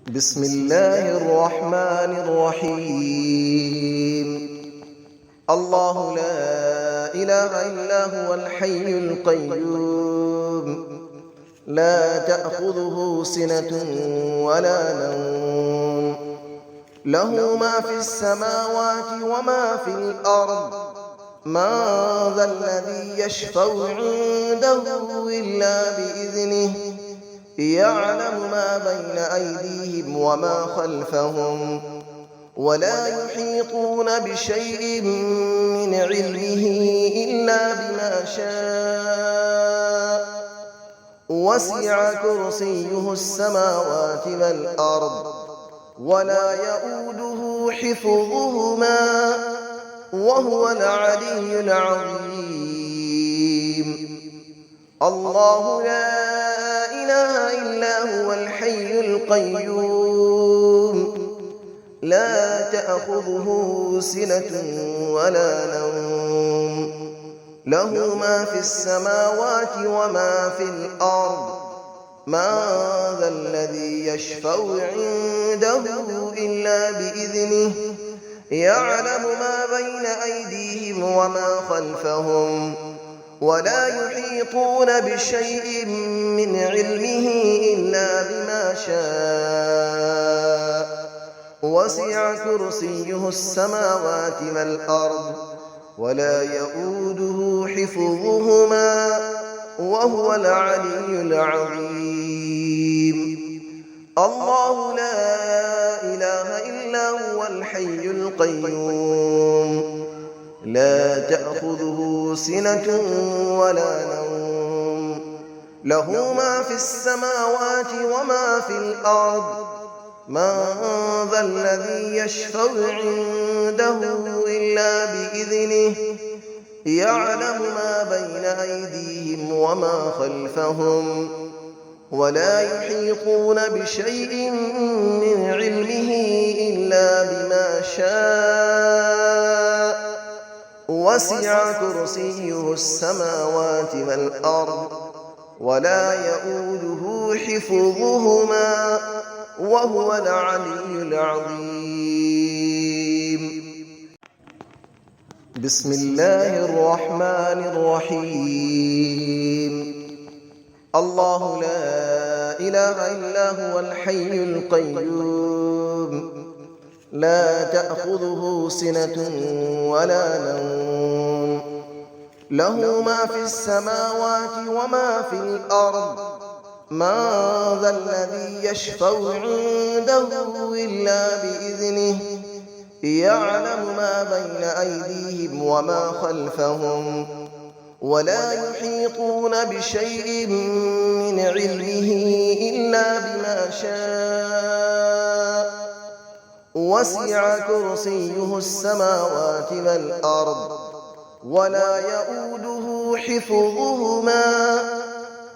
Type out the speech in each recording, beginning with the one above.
بسم الله الرحمن الرحيم. الله لا إله إلا هو الحي القيوم، لا تأخذه سنة ولا نوم، له ما في السماوات وما في الأرض. من ذا الذي يشفع عنده إلا بإذنه، يعلم ما بين أيديهم وما خلفهم، ولا يحيطون بشيء من علمه إلا بما شاء. وسع كرسيه السماوات والأرض، ولا يؤوده حفظهما، وهو العلي العظيم. الله لا إله إلا هو الحي القيوم، لا تأخذه سنة ولا نوم، له ما في السماوات وما في الأرض. من ذا الذي يشفع عنده إلا بإذنه، يعلم ما بين أيديهم وما خلفهم، ولا يحيطون بشيء من علمه إلا بما شاء. وسع كرسيه السماوات والأرض، ولا يؤوده حفظهما، وهو العلي العظيم. الله لا إله إلا هو الحي القيوم، لا تأخذه سنة ولا نوم، له ما في السماوات وما في الأرض. من ذا الذي يشفع عنده إلا بإذنه، يعلم ما بين أيديهم وما خلفهم، ولا يحيطون بشيء من علمه إلا بما شاء. وسع كرسيه السماوات والأرض، ولا يؤوده حفظهما، وهو العلي العظيم. بسم الله الرحمن الرحيم. الله لا إله إلا هو الحي القيوم، لا تأخذه سنة ولا نوم، له ما في السماوات وما في الأرض. من ذا الذي يشفع عنده إلا بإذنه، يعلم ما بين أيديهم وما خلفهم، ولا يحيطون بشيء من علمه إلا بما شاء. وسع كرسيه السماوات والأرض، ولا يؤوده حفظهما،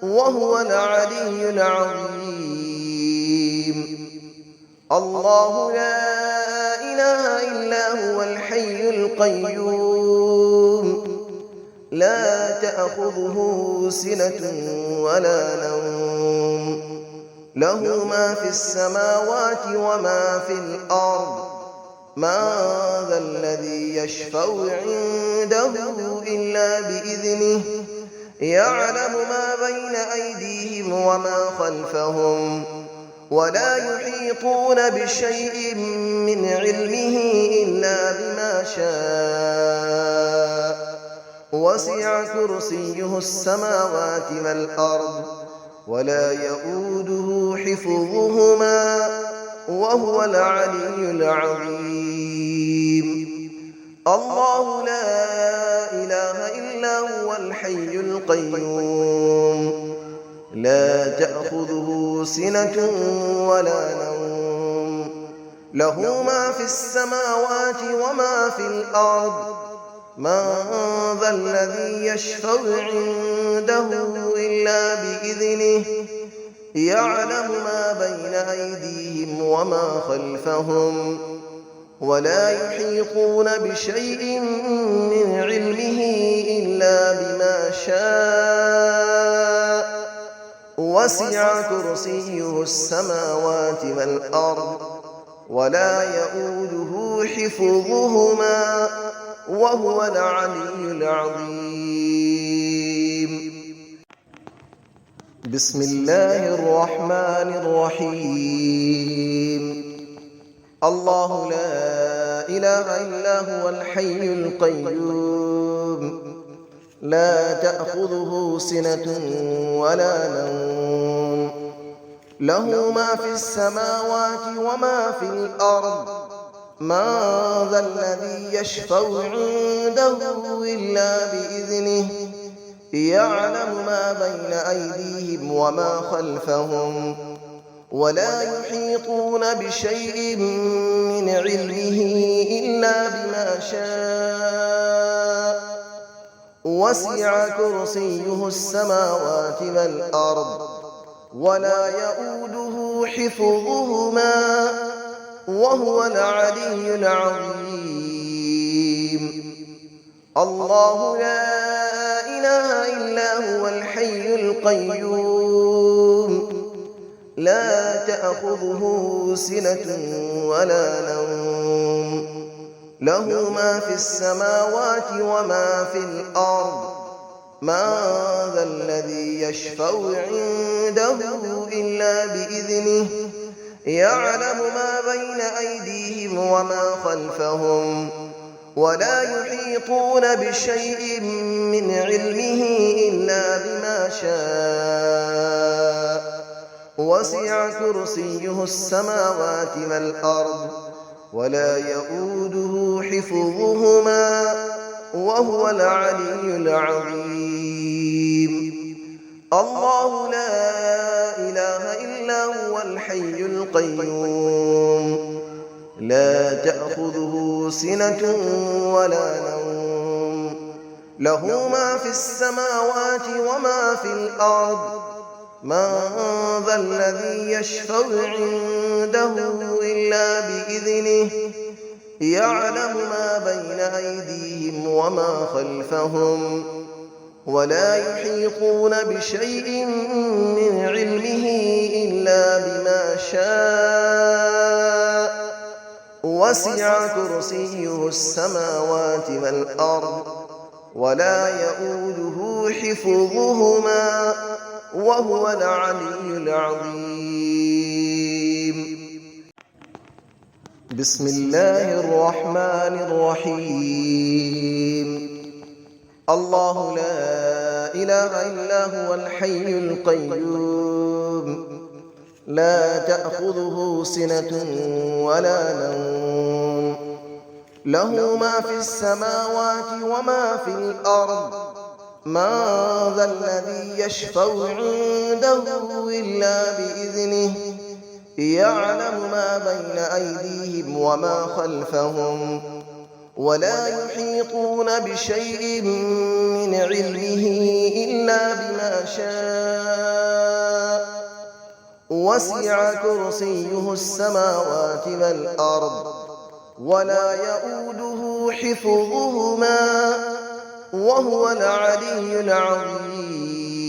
وهو العلي العظيم. الله لا إله إلا هو الحي القيوم، لا تأخذه سنة ولا نوم، له ما في السماوات وما في الأرض. من ذا الذي يشفع عنده إلا بإذنه، يعلم ما بين أيديهم وما خلفهم، ولا يحيطون بشيء من علمه إلا بما شاء. وسع كرسيه السماوات والأرض، ولا يؤوده حفظهما، وهو العلي العظيم. الله لا إله إلا هو الحي القيوم، لا تأخذه سنة ولا نوم، له ما في السماوات وما في الأرض. من ذا الذي يشفع عنده إلا بإذنه، يعلم ما بين أيديهم وما خلفهم، ولا يحيطون بشيء من علمه إلا بما شاء. وسع كرسيه السماوات والأرض ولا يؤوده حفظهما وهو العلي العظيم. بسم الله الرحمن الرحيم. الله لا إله إلا هو الحي القيوم لا تأخذه سنة ولا نوم له ما في السماوات وما في الأرض من ذا الذي يشفع عنده إلا بإذنه يعلم ما بين أيديهم وما خلفهم ولا يحيطون بشيء من علمه إلا بما شاء وسع كرسيه السماوات والأرض ولا يؤوده حفظهما وهو العلي العظيم. الله لا إله إلا هو الحي القيوم لا تأخذه سنة ولا نوم له ما في السماوات وما في الأرض من ذا الذي يشفع عنده إلا بإذنه يعلم ما بين أيديهم وما خلفهم ولا يحيطون بشيء من علمه إلا بما شاء وسع كرسيه السماوات والأرض ولا يؤوده حفظهما وهو العلي العظيم. الله لا إله إلا هو الحي القيوم لا تأخذه سنة ولا نوم له ما في السماوات وما في الأرض من ذا الذي يشفع عنده إلا بإذنه يعلم ما بين أيديهم وما خلفهم ولا يحيطون بشيء من علمه إلا بما شاء وسع كرسيه السماوات والأرض ولا يؤوده حفظهما وهو العلي العظيم. بسم الله الرحمن الرحيم. الله لا إله إلا هو الحي القيوم لا تأخذه سنة ولا نوم له ما في السماوات وما في الأرض من ذا الذي يشفع عنده إلا بإذنه يعلم ما بين أيديهم وما خلفهم ولا يحيطون بشيء من علمه إلا بما شاء وسع كرسيه السماوات والأرض ولا يؤوده حفظهما وهو العلي العظيم.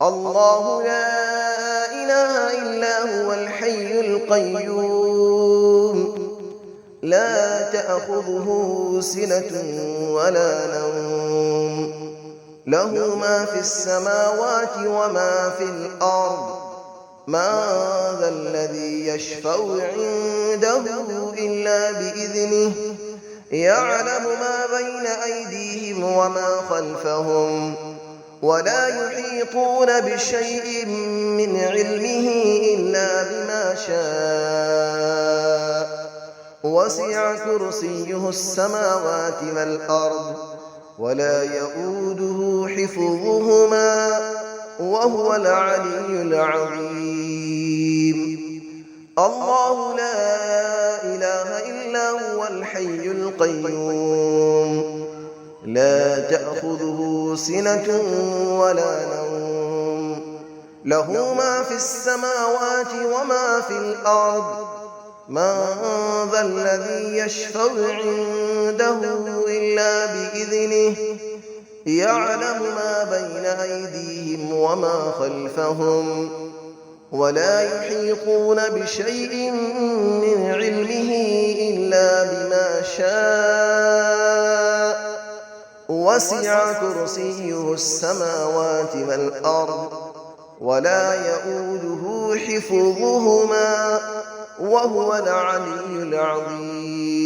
الله لا إله إلا هو الحي القيوم لا تأخذه سنة ولا نوم له ما في السماوات وما في الأرض من ذا الذي يشفع عنده إلا بإذنه يعلم ما بين أيديهم وما خلفهم ولا يحيطون بشيء من علمه إلا بما شاء وسع كرسيه السماوات والأرض ولا يؤوده حفظهما وهو العلي العظيم. الله لا إله إلا هو الحي القيوم لا تأخذه سنة ولا نوم له ما في السماوات وما في الأرض من ذا الذي يشفع عنده إلا بإذنه يعلم ما بين أيديهم وما خلفهم ولا يحيطون بشيء من علمه إلا بما شاء وسع كرسيه السماوات والأرض ولا يئوده حفظهما وهو العلي العظيم.